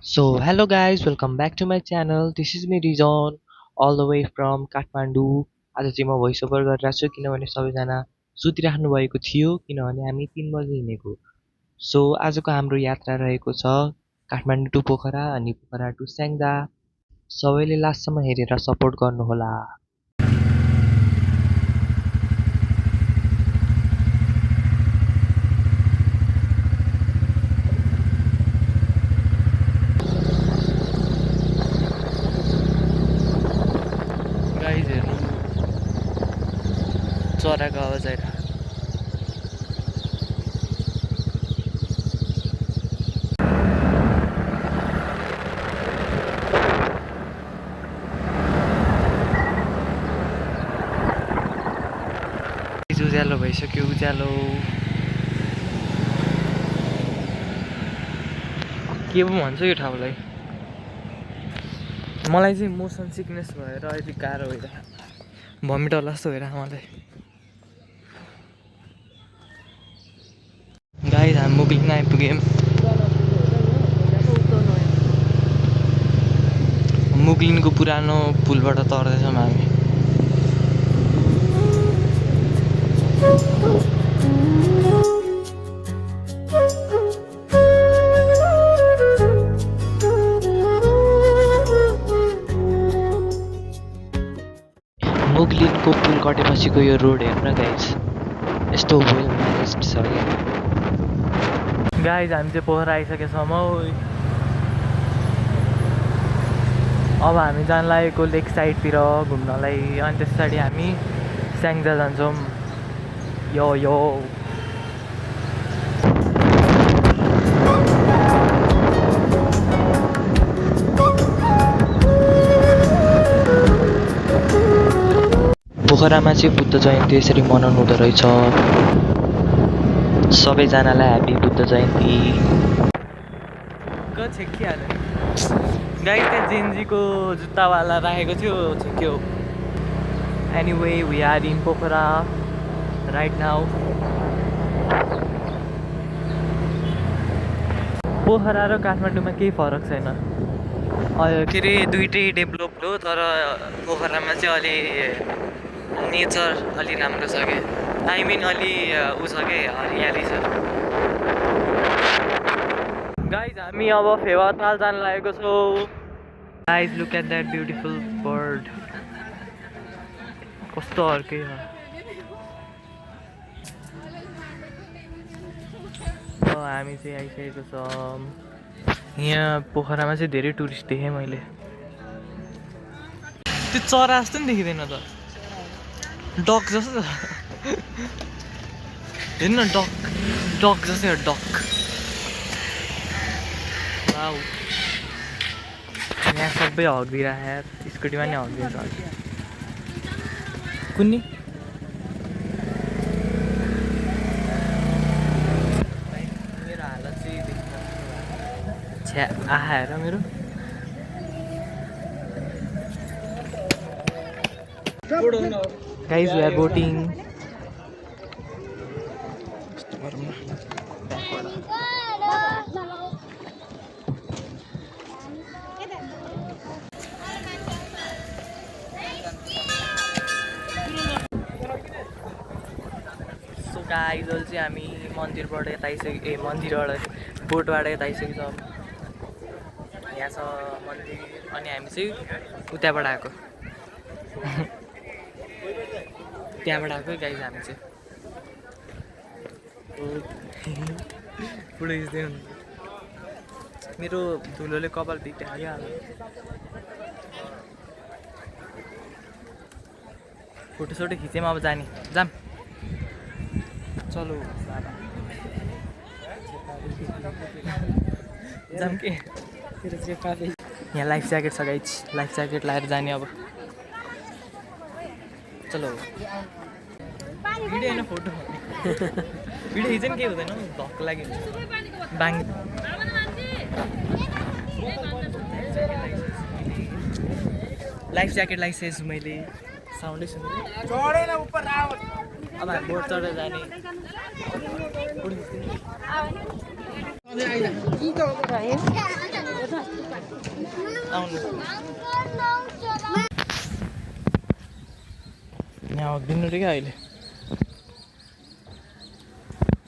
So, hello guys, welcome back to my channel. This is me Rizwan, all the way from Kathmandu. आज चाहिँ म voice over गरिरहेको छु किनभने सबैजना सुतिराख्नु भएको थियो किनभने हामी 3 बजे हिँडेको। सो आजको हाम्रो यात्रा रहेको छ काठमाडौँ टु पोखरा अनि पोखरा टु स्याङ्जा। सबैले लास्टसम्म हेरेर सपोर्ट गर्नुहोला। गाइज हेर्नु चराको आवाज आइरहेको। उज्यालो भइसक्यो उज्यालो। के पो भन्छ यो ठाउँलाई। मलाई चाहिँ मोसन सिकनेस भएर अहिले गाह्रो भइरहेको, भमिट होला जस्तो भइरहेको मलाई। गाइस हामी मुगलिन आइपुग्यौँ। मुगलिनको पुरानो पुलबाट तर्दैछौँ हामी। मुगलिनको पुल कटेपछिको यो रोड हेर्न गाइस, यस्तो वेल म्यानेज्ड छ क्या। गाइस हामी चाहिँ पोखरा आइसकेका छौँ। अब हामी जान लागेको लेक साइडतिर घुम्नलाई, अनि त्यस पछाडि हामी स्याङ्जा जान्छौँ। यो पोखरामा चाहिँ बुद्ध जयन्ती यसरी मनाउनु हुँदो रहेछ। सबैजनालाई ह्यापी बुद्ध जयन्ती। गाइस त्यहाँ जेन्जीको जुत्तावाला राखेको थियो, छेक्यो। Anyway we are in Pokhara right now. Pokhara र काठमाडौँमा केही फरक छैन। के अरे दुइटै डेभलप्ड हो, तर पोखरामा चाहिँ अलि नेचर अलि राम्रो छ क्या। आई मिन अलि ऊ छ क्या, हरियाली छ। गाइज हामी अब फेवाताल जान लागेको छौँ। Guys look at that beautiful bird, कस्तो अर्कै हो। हामी चाहिँ आइसकेको छौँ। यहाँ पोखरामा चाहिँ धेरै टुरिस्ट देखेँ मैले। त्यो चरा जस्तो नि देखिँदैन त, डक जस्तो हेर्नु न, डक जस्तै हो, डक। वाउ, यहाँ सबै हगिदिरहेको यार, स्कुटीमा नि हगिदिन्छ। कुन्नी मेरो हालत चाहिँ देख्नु छ्या आहा हेर मेरो। Guys we are boating. So guys चाहिँ हामी मन्दिरबाट यता आइसक्यो, मन्दिरबाट बोटबाट यता आइसकेको छौँ। यहाँ छ मन्दिर अनि हामी चाहिँ उताबाट आएको, त्यहाँबाट आएको गाइज हामी चाहिँ। पुरै मेरो धुलोले कपाल भित्यायो। फोटोसोटो खिचेँ अब जाने जाम चलो जाम के। यहाँ लाइफ ज्याकेट छ गाइज, लाइफ ज्याकेट लगाएर जाने अब। चलो भिडियो होइन फोटो भिडियो खिच्यो नि के हुँदैन, धक्क लाग्यो बाङ। लाइफ ज्याकेट लगाइसकेछु मैले, साउन्डै सुन्नु। अब हामी बोट चढेर जाने। आउनु यहाँ दिनु रे क्या अहिले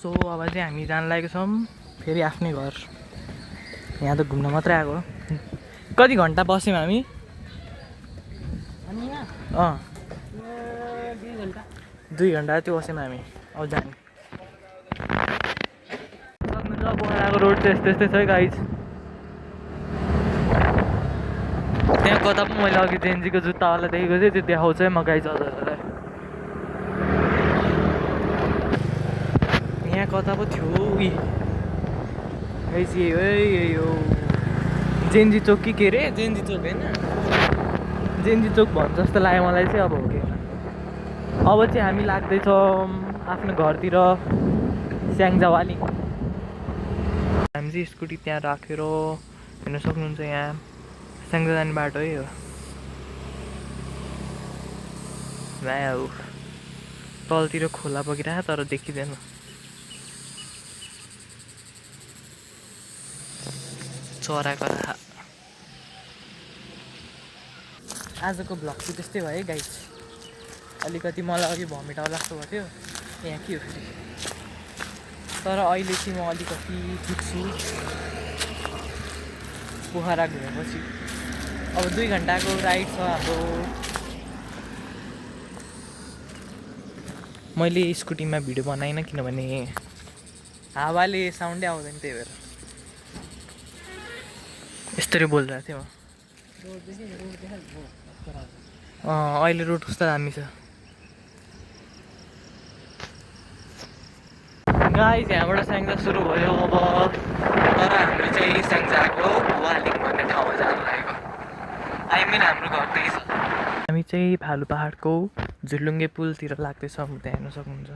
सो अब चाहिँ हामी जान लागेको छौँ फेरि आफ्नै घर यहाँ त घुम्न मात्रै आएको कति घन्टा बस्यौँ हामी 2 घन्टा त्यो बस्यौँ हामी अब जाने सक्नुहुन्छ पोखराको रोड चाहिँ यस्तै यस्तै छ है गाइज त्यहाँ कता पनि मैले अघि जेन्जीको जुत्तावाला देखेको थिएँ त्यो देखाउँछ है म गाइज हजुरहरूलाई यहाँ कता पो थियो गाइज यही हो जेन्जी चोक कि के अरे जेन्जी चोक होइन जेन्जी चोक भन्छ जस्तो लाग्यो मलाई चाहिँ अब हो कि अब चाहिँ हामी लाग्दैछौँ आफ्नो घरतिर स्याङ्जा वाली हामी चाहिँ स्कुटी त्यहाँ राखेर हेर्न सक्नुहुन्छ यहाँ स्याङ्जा जाने बाटो है हो भाउ तलतिर खोला बगिरहेको तर देखिँदैन चराको आजको भ्लग चाहिँ त्यस्तै भयो है गाइज अलिकति मलाई अघि भमिट आउला जस्तो भएको थियो यहाँ के हो फेरि तर अहिले चाहिँ म अलिकति ठिक छु पोखरा घुमेपछि अब 2 घन्टाको राइड छ हाम्रो मैले स्कुटीमा भिडियो बनाइनँ किनभने हावाले साउन्डै आउँदैन त्यही भएर यस्तरी बोलिरहेको थिएँ म अहिले रोड कस्तो दामी छ गाइज यहाँबाट स्याङ्जा सुरु भयो अब तर हाम्रो चाहिँ स्याङ्जाको वालिङ भन्ने ठाउँमा जानु लागेको आई मिन हाम्रो घर त्यही छ हामी चाहिँ भालु पहाडको झुलुङ्गे पुलतिर लाग्दैछौँ त्यहाँ हेर्न सक्नुहुन्छ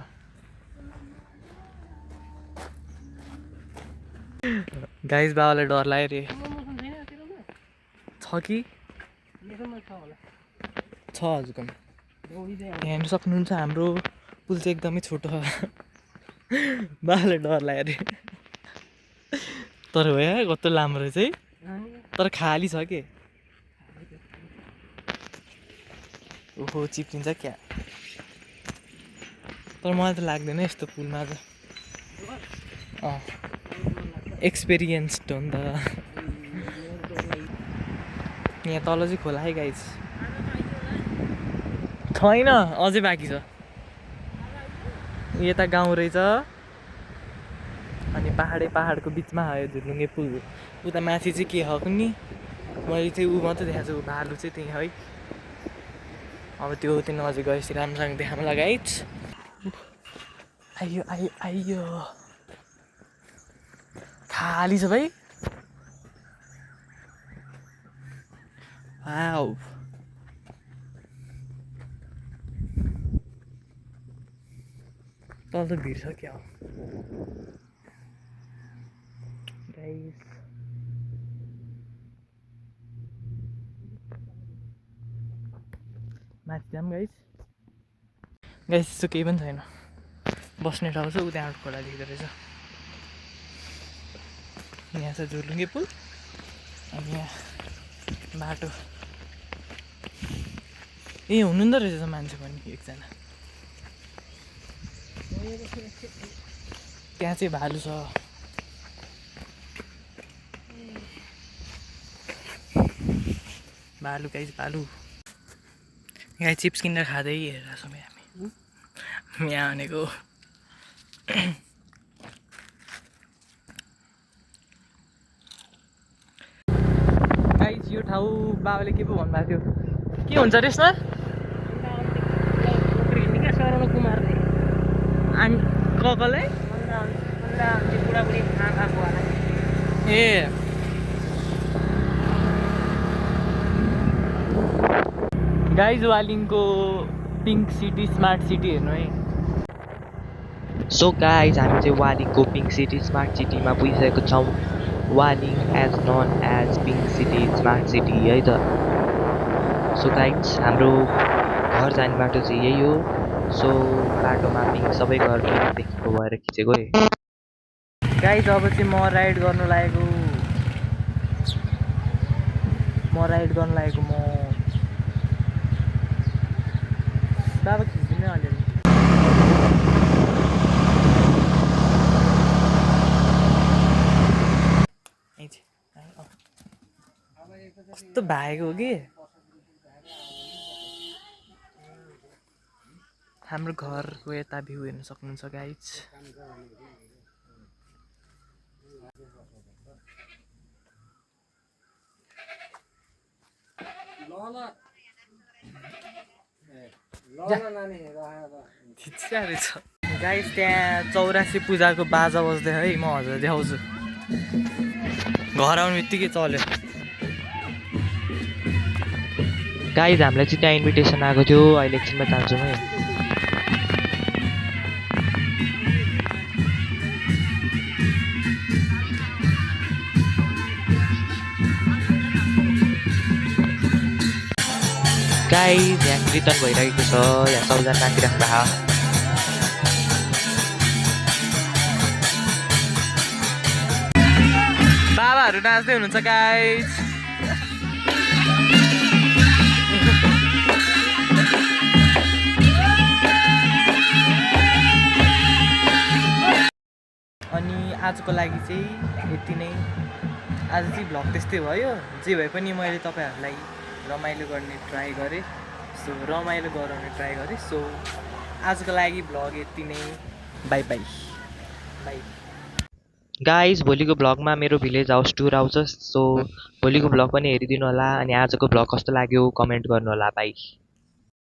गाइज बाबालाई डर लाग्यो रे छ कि छ हजुरकोमा यहाँ हेर्न सक्नुहुन्छ हाम्रो पुल चाहिँ एकदमै छोटो छ बाबालाई डर लाग्यो रे तर हो या कस्तो लाम्रो रहेछ है तर खाली छ के ओहो चिप्लिन्छ क्या तर मलाई त लाग्दैन यस्तो पुलमा त एक्सपिरियन्स्ड हो नि त यहाँ तल चाहिँ खोला है गाइज छैन अझै बाँकी छ यता गाउँ रहेछ अनि पहाडको बिचमा आयो झुलुङ्गे पुल उता माथि चाहिँ के हो नि मैले चाहिँ ऊ मात्रै देखाएको छु भालु चाहिँ त्यहीँ है अब त्यो नजिक गएपछि राम्रोसँग देखाउन लगाइज आइयो आइयो आइयो खाली छ भाइ वाउ तल त भिड छ क्या हो गाइस माथि जाऊँ गाइस त्यस्तो केही पनि छैन बस्ने ठाउँ छ उ त्यहाँबाट खोला देख्दो रहेछ यहाँ छ झुलुङ्गे पुल अनि यहाँ बाटो ए हुनुहुँदो रहेछ मान्छे पनि एकजना त्यहाँ चाहिँ भालु छ भालु गाइस भालु यहाँ चिप्स किनेर खाँदै हेरेर छौँ हामी यहाँ भनेको गाइस यो ठाउँ बाबाले के पो भन्नुभएको थियो के हुन्छ रे यसमा ककलै ए गाइज वालिङको पिङ्क सिटी स्मार्ट सिटी हेर्नु है सो गाइज हामी चाहिँ वालिङको पिङ्क सिटी स्मार्ट सिटीमा पुगिसकेको छौँ walling as none as pink city smart city है त सो गाइज हाम्रो घर जाने बाटो चाहिँ यही हो सो बाटोमा पिङ्क सबै घर पिङ्क देखेको भएर खिचेको है गाइज अब चाहिँ म राइड गर्नु लागेको म राइड गर्न लागेको म बाबा खिच्दिनँ अलिअलि कस्तो भागेको हो कि हाम्रो घरको यता भ्यू हेर्न सक्नुहुन्छ गाइज गाइज त्यहाँ 84 पूजाको बाजा बज्दै है म हजुर देखाउँछु घर आउनु बित्तिकै चल्यो गाइज हामीलाई चाहिँ त्यहाँ इन्भिटेसन आएको थियो अहिले एकछिनमा जान्छौँ है गाइज यहाँ कीर्तन भइरहेको छ यहाँ सबैजना नाचिराख्नु भएको बाबाहरू नाच्दै हुनुहुन्छ गाइज अनि आजको लागि चाहिँ यति नै आज चाहिँ भ्लग त्यस्तै भयो जे भए पनि मैले तपाईँहरूलाई रमाइलो गर्ने ट्राई गरेँ सो रमाइलो गराउने ट्राई गरेँ सो आजको लागि भ्लग यति नै बाई बाई बाई गाइज भोलिको भ्लगमा मेरो भिलेज हाउस टुर आउँछ सो भोलिको भ्लग पनि हेरिदिनु होला अनि आजको भ्लग कस्तो लाग्यो कमेन्ट गर्नु होला बाई